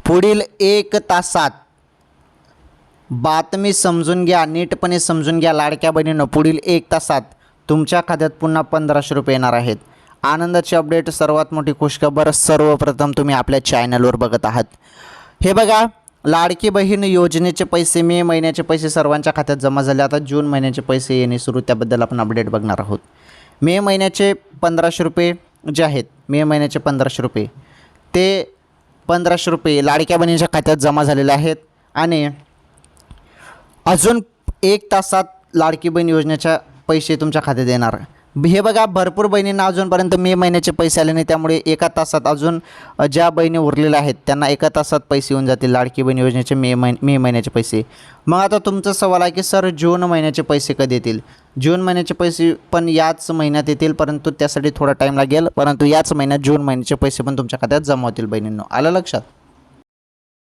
पुढील 1 तासात बातमी समजून घ्या, नीटपणे समजून घ्या लाडक्या बहिणींनो. पुढील 1 तासात तुमच्या खात्यात पुन्हा 1500 रुपये येणार आहेत. आनंदाची अपडेट, सर्वात मोठी खुशखबर. सर्वप्रथम तुम्ही आपल्या चॅनलवर बघत आहात. हे बघा, लाडकी बहीण योजनेचे पैसे, मे महिन्याचे पैसे सर्वांच्या खात्यात जमा झाले. आता जून महिन्याचे पैसे येणे सुरू, त्याबद्दल आपण अपडेट बघणार आहोत. मे महिन्याचे 1500 रुपये जे आहेत, मे महिन्याचे 1500 रुपये, ते 1500 रुपये लाडक्या बहिणींच्या खात्यात जमा झालेले आहेत. आणि अजून 1 तासात लाडकी बहीण योजनेच्या पैसे तुमच्या खात्यात येणार. हे बघा, भरपूर बहिणींना अजूनपर्यंत मे महिन्याचे पैसे आले नाही, त्यामुळे 1 तासात अजून ज्या बहिणी उरलेल्या आहेत त्यांना 1 तासात पैसे येऊन जातील लाडकी बहीण योजनेचे मे महिन्याचे पैसे. मग आता तुमचा सवाल आहे की सर, जून महिन्याचे पैसे कधी येतील? जून महिन्याचे पैसे पण याच महिन्यात येतील, परंतु त्यासाठी थोडा टाईम लागेल. परंतु याच महिन्यात जून महिन्याचे पैसे पण तुमच्या खात्यात जमा होतील बहिणींनो. आलं लक्षात?